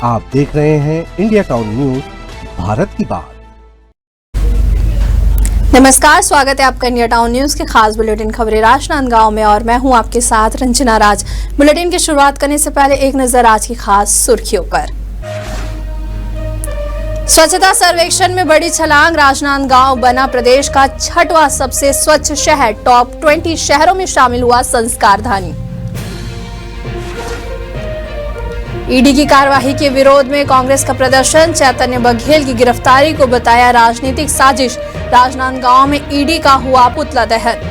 आप देख रहे हैं इंडिया टाउन न्यूज, भारत की बात। नमस्कार, स्वागत है आपका इंडिया टाउन न्यूज के खास बुलेटिन खबरें राजनांदगांव में और मैं हूं आपके साथ रंजना राज। बुलेटिन की शुरुआत करने से पहले एक नजर आज की खास सुर्खियों पर। स्वच्छता सर्वेक्षण में बड़ी छलांग, राजनांदगांव बना प्रदेश का 6वां सबसे स्वच्छ शहर। टॉप 20 शहरों में शामिल हुआ संस्कारधानी। ईडी की कार्यवाही के विरोध में कांग्रेस का प्रदर्शन, चैतन्य बघेल की गिरफ्तारी को बताया राजनीतिक साजिश। राजनांदगांव में ईडी का हुआ पुतला दहन।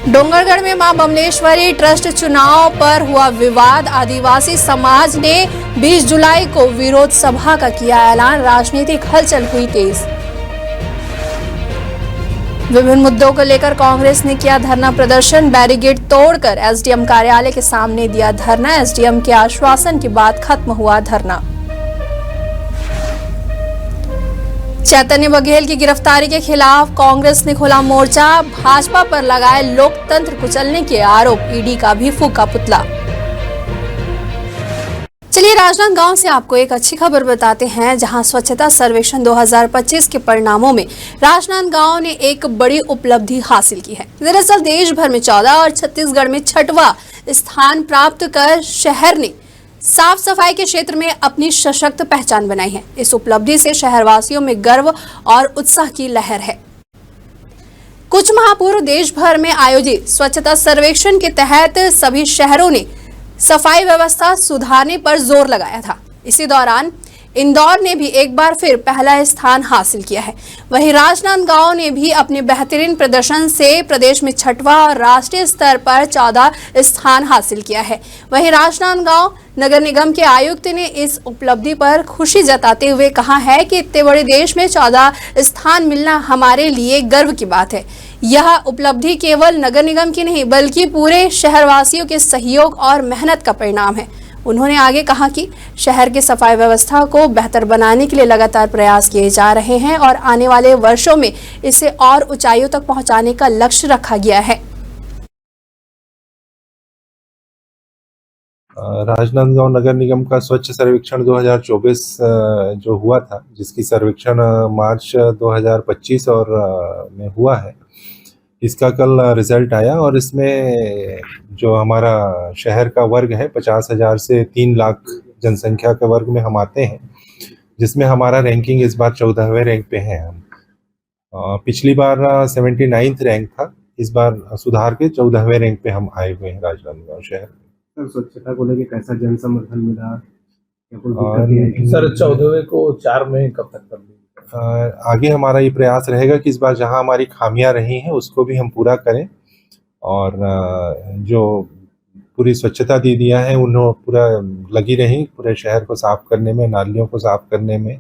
डोंगरगढ़ में मां बमलेश्वरी ट्रस्ट चुनाव पर हुआ विवाद, आदिवासी समाज ने 20 जुलाई को विरोध सभा का किया ऐलान, राजनीतिक हलचल हुई तेज। विभिन्न मुद्दों को लेकर कांग्रेस ने किया धरना प्रदर्शन, बैरिकेड तोड़कर एसडीएम कार्यालय के सामने दिया धरना, एसडीएम के आश्वासन के बाद खत्म हुआ धरना। चैतन्य बघेल की गिरफ्तारी के खिलाफ कांग्रेस ने खोला मोर्चा, भाजपा पर लगाए लोकतंत्र कुचलने के आरोप, ईडी का भी फूका पुतला। चलिए राजनांदगांव से आपको एक अच्छी खबर बताते हैं, जहां स्वच्छता सर्वेक्षण 2025 के परिणामों में राजनांदगांव ने एक बड़ी उपलब्धि हासिल की है। दरअसल देश भर में 14 और छत्तीसगढ़ में 6वां स्थान प्राप्त कर शहर ने साफ सफाई के क्षेत्र में अपनी सशक्त पहचान बनाई है। इस उपलब्धि से शहरवासियों में गर्व और उत्साह की लहर है। कुछ माह पूर्व देश भर में आयोजित स्वच्छता सर्वेक्षण के तहत सभी शहरों ने सफाई व्यवस्था सुधारने पर जोर लगाया था। इसी दौरान इंदौर ने भी एक बार फिर पहला स्थान हासिल किया है। वहीं राजनांदगांव ने भी अपने बेहतरीन प्रदर्शन से प्रदेश में 6वां और राष्ट्रीय स्तर पर 14 स्थान हासिल किया है। वहीं राजनांदगांव नगर निगम के आयुक्त ने इस उपलब्धि पर खुशी जताते हुए कहा है कि इतने बड़े देश में 14 स्थान मिलना हमारे लिए गर्व की बात है। यह उपलब्धि केवल नगर निगम की नहीं बल्कि पूरे शहरवासियों के सहयोग और मेहनत का परिणाम है। उन्होंने आगे कहा कि शहर की सफाई व्यवस्था को बेहतर बनाने के लिए लगातार प्रयास किए जा रहे हैं और आने वाले वर्षों में इसे और ऊंचाइयों तक पहुंचाने का लक्ष्य रखा गया है। राजनांदगांव नगर निगम का स्वच्छ सर्वेक्षण 2024 जो हुआ था, जिसकी सर्वेक्षण मार्च 2025 और में हुआ है, इसका कल रिजल्ट आया और इसमें जो हमारा शहर का वर्ग है 50,000 से 3 लाख जनसंख्या के वर्ग में हम आते हैं, जिसमें हमारा रैंकिंग इस बार 14वें रैंक पे है। हम पिछली बार 79th रैंक था, इस बार सुधार के 14वें रैंक पे हम आए हुए हैं राजनांदगांव शहर। स्वच्छता को लेकर कैसा जन समर्थन मिला? सर 14वें को 4 में कब तक कर देंगे? आगे हमारा ये प्रयास रहेगा कि इस बार जहां हमारी खामियां रही हैं उसको भी हम पूरा करें और जो पूरी स्वच्छता दीदियां हैं उन्होंने पूरा लगी रही पूरे शहर को साफ करने में, नालियों को साफ करने में,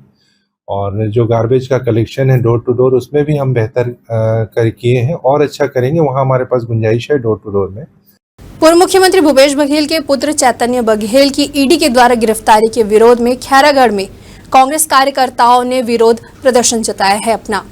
और जो गार्बेज का कलेक्शन है डोर टू डोर उसमें भी हम बेहतर कर किए हैं और अच्छा करेंगे। वहाँ हमारे पास गुंजाइश है डोर टू डोर में। पूर्व मुख्यमंत्री भूपेश बघेल के पुत्र चैतन्य बघेल की ईडी के द्वारा गिरफ्तारी के विरोध में खैरागढ़ में कांग्रेस कार्यकर्ताओं ने विरोध प्रदर्शन जताया है। अपना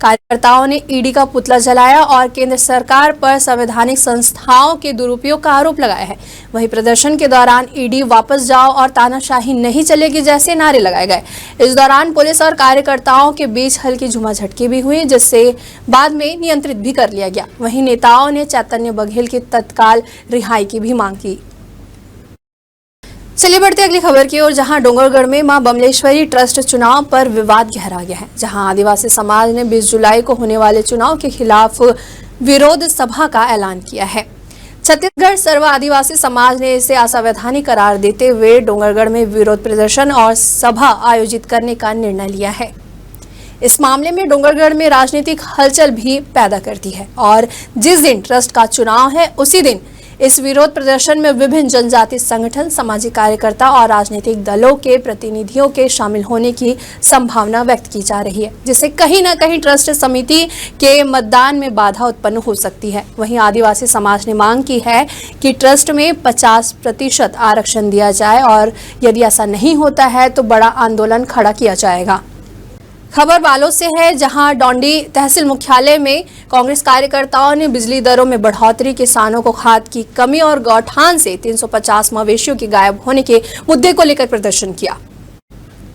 कार्यकर्ताओं ने ईडी का पुतला जलाया और केंद्र सरकार पर संवैधानिक संस्थाओं के दुरुपयोग का आरोप लगाया है। वहीं प्रदर्शन के दौरान ईडी वापस जाओ और तानाशाही नहीं चलेगी जैसे नारे लगाए गए। इस दौरान पुलिस और कार्यकर्ताओं के बीच हल्की झुमाझटकी भी हुई, जिससे बाद में नियंत्रित भी कर लिया गया। वहीं नेताओं ने चैतन्य बघेल की तत्काल रिहाई की भी मांग की। चलिए बढ़ते अगली खबर की ओर, जहां डोंगरगढ़ में मां बमलेश्वरी ट्रस्ट चुनाव पर विवाद गहरा गया है। जहां आदिवासी समाज ने 20 जुलाई को होने वाले चुनाव के खिलाफ विरोध सभा का ऐलान किया है। छत्तीसगढ़ सर्व आदिवासी समाज ने इसे असंवैधानिक करार देते हुए डोंगरगढ़ में विरोध प्रदर्शन और सभा आयोजित करने का निर्णय लिया है। इस मामले में डोंगरगढ़ में राजनीतिक हलचल भी पैदा करती है और जिस दिन ट्रस्ट का चुनाव है उसी दिन इस विरोध प्रदर्शन में विभिन्न जनजाति संगठन, सामाजिक कार्यकर्ता और राजनीतिक दलों के प्रतिनिधियों के शामिल होने की संभावना व्यक्त की जा रही है, जिससे कहीं न कहीं ट्रस्ट समिति के मतदान में बाधा उत्पन्न हो सकती है। वहीं आदिवासी समाज ने मांग की है कि ट्रस्ट में 50% आरक्षण दिया जाए और यदि ऐसा नहीं होता है तो बड़ा आंदोलन खड़ा किया जाएगा। खबर बालोद से है, जहां डोंडी तहसील मुख्यालय में कांग्रेस कार्यकर्ताओं ने बिजली दरों में बढ़ोतरी, किसानों को खाद की कमी और गौठान से 350 मवेशियों के गायब होने के मुद्दे को लेकर प्रदर्शन किया।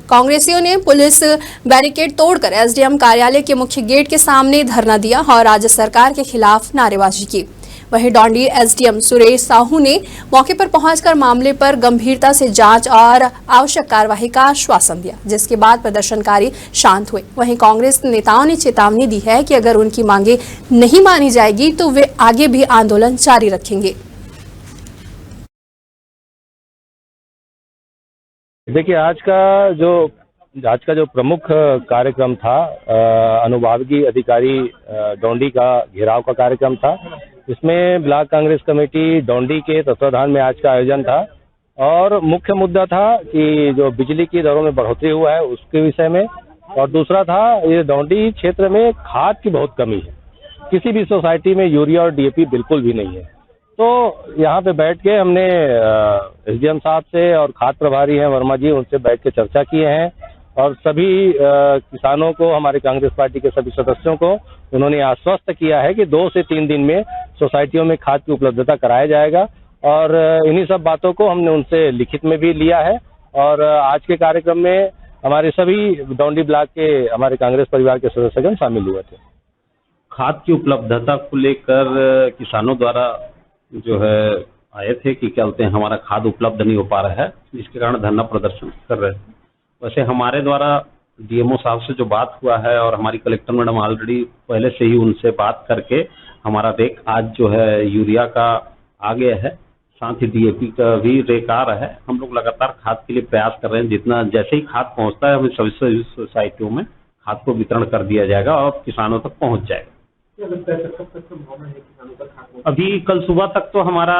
कांग्रेसियों ने पुलिस बैरिकेड तोड़कर एसडीएम कार्यालय के मुख्य गेट के सामने धरना दिया और राज्य सरकार के खिलाफ नारेबाजी की। वहीं डोंडी एसडीएम सुरेश साहू ने मौके पर पहुंचकर मामले पर गंभीरता से जांच और आवश्यक कार्रवाई का आश्वासन दिया, जिसके बाद प्रदर्शनकारी शांत हुए। वहीं कांग्रेस नेताओं ने चेतावनी दी है कि अगर उनकी मांगे नहीं मानी जाएगी तो वे आगे भी आंदोलन जारी रखेंगे। देखिए, आज का जो प्रमुख कार्यक्रम था, अनुभागीय अधिकारी डोंडी का घेराव का कार्यक्रम था। इसमें ब्लॉक कांग्रेस कमेटी डोंडी के तत्वाधान में आज का आयोजन था और मुख्य मुद्दा था कि जो बिजली की दरों में बढ़ोतरी हुआ है उसके विषय में, और दूसरा था ये डोंडी क्षेत्र में खाद की बहुत कमी है। किसी भी सोसाइटी में यूरिया और डीएपी बिल्कुल भी नहीं है। तो यहाँ पे बैठ के हमने एसडीएम साहब से और खाद प्रभारी हैं वर्मा जी, उनसे बैठ के चर्चा किए हैं और सभी किसानों को, हमारे कांग्रेस पार्टी के सभी सदस्यों को उन्होंने आश्वस्त किया है कि 2 से 3 दिन में सोसाइटियों में खाद की उपलब्धता कराया जाएगा। और इन्हीं सब बातों को हमने उनसे लिखित में भी लिया है। और आज के कार्यक्रम में हमारे सभी डोंडी ब्लॉक के हमारे कांग्रेस परिवार के सदस्यगण शामिल हुए थे। खाद की उपलब्धता को लेकर किसानों द्वारा जो है आए थे कि क्या बोलते हैं, हमारा खाद उपलब्ध नहीं हो पा रहा है, जिसके कारण धरना प्रदर्शन कर रहे थे। वैसे हमारे द्वारा डीएमओ साहब से जो बात हुआ है और हमारी कलेक्टर मैडम ऑलरेडी पहले से ही उनसे बात करके हमारा रेक आज जो है यूरिया का आ गया है, साथ ही डीएपी का भी रेक आ रहा है। हम लोग लगातार खाद के लिए प्रयास कर रहे हैं। जितना जैसे ही खाद पहुंचता है हमें सभी सोसाइटियों में खाद को वितरण कर दिया जाएगा और किसानों तक पहुंच जाएगा। अभी कल सुबह तक तो हमारा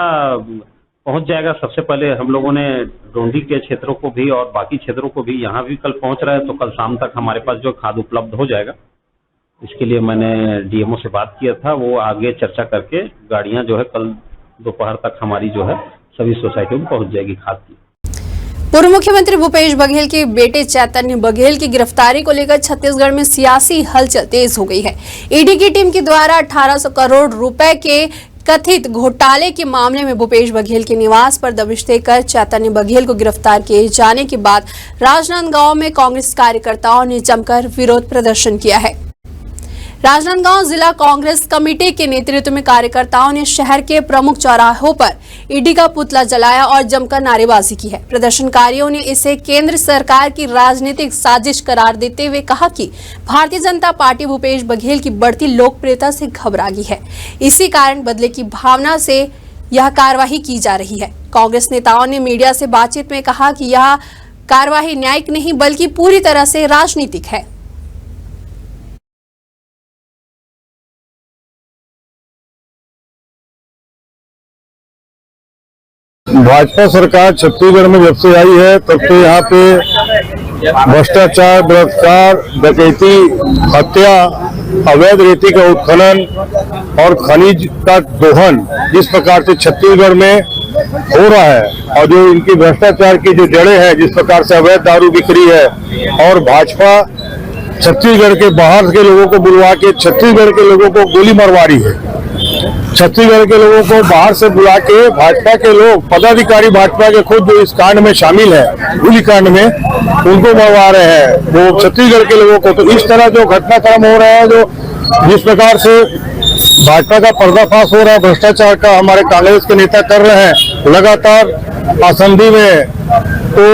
पहुंच जाएगा। सबसे पहले हम लोगों ने डोंडी के क्षेत्रों को भी और बाकी क्षेत्रों को भी, यहाँ भी कल पहुंच रहे हैं, तो कल शाम तक हमारे पास जो खाद उपलब्ध हो जाएगा। इसके लिए मैंने डीएमओ से बात किया था, वो आगे चर्चा करके गाड़ियां जो है कल दोपहर तक हमारी जो है सभी सोसाइटियों में पहुंच जाएगी खाद की। पूर्व मुख्यमंत्री भूपेश बघेल के बेटे चैतन्य बघेल की गिरफ्तारी को लेकर छत्तीसगढ़ में सियासी हलचल तेज हो गई है। ईडी की टीम के द्वारा 1800 करोड़ रुपए के कथित घोटाले के मामले में भूपेश बघेल के निवास पर दबिश देकर चैतन्य बघेल को गिरफ्तार किए जाने के बाद राजनांदगांव में कांग्रेस कार्यकर्ताओं ने जमकर विरोध प्रदर्शन किया है। राजनांदगांव जिला कांग्रेस कमेटी के नेतृत्व में कार्यकर्ताओं ने शहर के प्रमुख चौराहों पर ईडी का पुतला जलाया और जमकर नारेबाजी की है। प्रदर्शनकारियों ने इसे केंद्र सरकार की राजनीतिक साजिश करार देते हुए कहा कि भारतीय जनता पार्टी भूपेश बघेल की बढ़ती लोकप्रियता से घबरा गई है। इसी कारण बदले की भावना से यह कार्रवाई की जा रही है। कांग्रेस नेताओं ने मीडिया से बातचीत में कहा कि यह कार्रवाई न्यायिक नहीं बल्कि पूरी तरह से राजनीतिक है। भाजपा सरकार छत्तीसगढ़ में जब से आई है तब से यहाँ पे भ्रष्टाचार, बलात्कार, डकैती, हत्या, अवैध रेती का उत्खनन और खनिज का दोहन जिस प्रकार से छत्तीसगढ़ में हो रहा है, और जो इनकी भ्रष्टाचार की जो जड़ें हैं, जिस प्रकार से अवैध दारू बिक्री है, और भाजपा छत्तीसगढ़ के बाहर के लोगों को बुलवा के छत्तीसगढ़ के लोगों को गोली मरवा रही है। छत्तीसगढ़ के लोगों को बाहर से बुला के भाजपा के लोग, पदाधिकारी भाजपा के खुद जो इस कांड में शामिल है, गोली कांड में, उनको मरवा रहे हैं वो छत्तीसगढ़ के लोगों को। तो इस तरह जो घटनाक्रम हो रहा है, जो जिस प्रकार से भाजपा का पर्दाफाश हो रहा है भ्रष्टाचार का, हमारे कांग्रेस के नेता कर रहे हैं लगातार। असेंबली में तो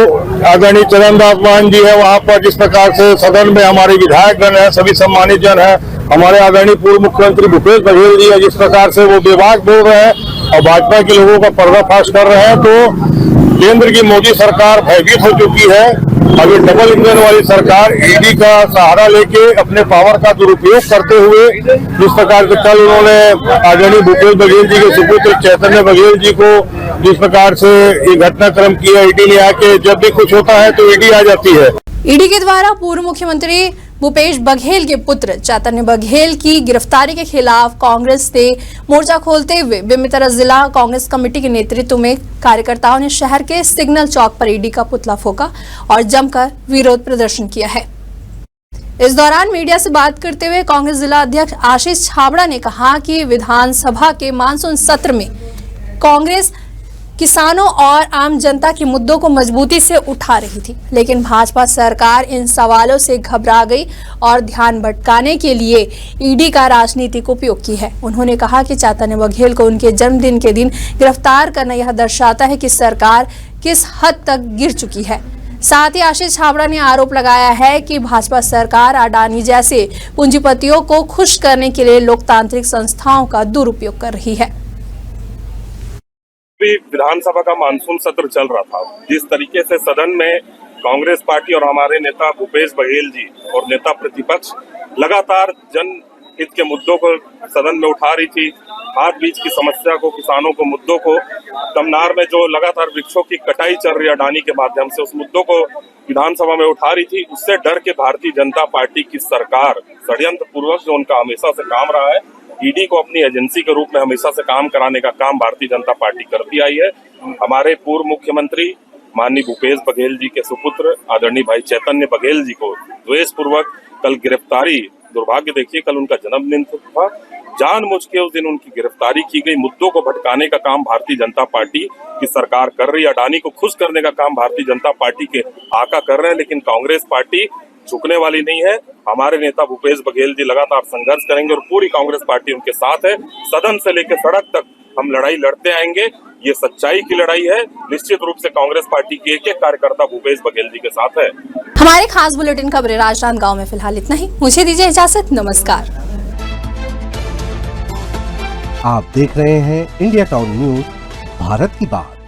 आदरणीय चरणदास मान जी है, वहाँ पर जिस प्रकार से सदन में हमारे विधायक गण है, सभी सम्मानित जन है, हमारे आदरणीय पूर्व मुख्यमंत्री भूपेश बघेल जी है, जिस प्रकार से वो बेबाक बोल रहे हैं और भाजपा के लोगों का पर्दाफाश कर रहे हैं, तो केंद्र की मोदी सरकार भयभीत हो चुकी है। अभी डबल इंजन वाली सरकार ईडी का सहारा लेके अपने पावर का दुरुपयोग करते हुए, जिस प्रकार से कल उन्होंने आदरणीय भूपेश बघेल जी के सुपुत्र चैतन्य बघेल जी को जिस प्रकार से ये घटनाक्रम किया, ईडी ने आके, जब भी कुछ होता है तो ईडी आ जाती है। ईडी के द्वारा पूर्व मुख्यमंत्री भूपेश बघेल के पुत्र चैतन्य बघेल की गिरफ्तारी के खिलाफ कांग्रेस ने मोर्चा खोलते हुए बेमेतरा जिला कांग्रेस कमेटी के नेतृत्व में कार्यकर्ताओं ने शहर के सिग्नल चौक पर ईडी का पुतला फूंका और जमकर विरोध प्रदर्शन किया है। इस दौरान मीडिया से बात करते हुए कांग्रेस जिला अध्यक्ष आशीष छाबड़ा ने कहा कि विधानसभा के मानसून सत्र में कांग्रेस किसानों और आम जनता के मुद्दों को मजबूती से उठा रही थी, लेकिन भाजपा सरकार इन सवालों से घबरा गई और ध्यान भटकाने के लिए ईडी का राजनीतिक उपयोग की है। उन्होंने कहा कि चैतन्य बघेल को उनके जन्मदिन के दिन गिरफ्तार करना यह दर्शाता है कि सरकार किस हद तक गिर चुकी है। साथ ही आशीष छाबड़ा ने आरोप लगाया है कि भाजपा सरकार अडानी जैसे पूंजीपतियों को खुश करने के लिए लोकतांत्रिक संस्थाओं का दुरुपयोग कर रही है। विधानसभा का मानसून सत्र चल रहा था, जिस तरीके से सदन में कांग्रेस पार्टी और हमारे नेता भूपेश बघेल जी और नेता प्रतिपक्ष लगातार जनहित के मुद्दों को सदन में उठा रही थी, खाद बीज की समस्या को, किसानों को मुद्दों को, तमनार में जो लगातार वृक्षों की कटाई चल रही है अडानी के माध्यम से, उस मुद्दों को विधानसभा में उठा रही थी। उससे डर के भारतीय जनता पार्टी की सरकार षड्यंत्र पूर्वक जो उनका हमेशा से काम रहा है, ईडी को अपनी एजेंसी के रूप में हमेशा से काम कराने का काम भारतीय जनता पार्टी करती आई है। हमारे पूर्व मुख्यमंत्री माननीय भूपेश बघेल जी के सुपुत्र आदरणीय भाई चैतन्य बघेल जी को द्वेष पूर्वक कल गिरफ्तारी, दुर्भाग्य देखिए कल उनका जन्मदिन था, जानबूझ के उस दिन उनकी गिरफ्तारी की गई। मुद्दों को भटकाने का काम भारतीय जनता पार्टी की सरकार कर रही है, अडानी को खुश करने का काम भारतीय जनता पार्टी के आका कर रहे हैं, लेकिन कांग्रेस पार्टी झुकने वाली नहीं है। हमारे नेता भूपेश बघेल जी लगातार संघर्ष करेंगे और पूरी कांग्रेस पार्टी उनके साथ है। सदन से लेकर सड़क तक हम लड़ाई लड़ते आएंगे, ये सच्चाई की लड़ाई है। निश्चित रूप से कांग्रेस पार्टी के एक एक कार्यकर्ता भूपेश बघेल जी के साथ है। हमारे खास बुलेटिन खबरें राजनांदगांव में फिलहाल इतना ही। मुझे दीजिए इजाजत, नमस्कार। आप देख रहे हैं इंडिया टाउन न्यूज, भारत की बात।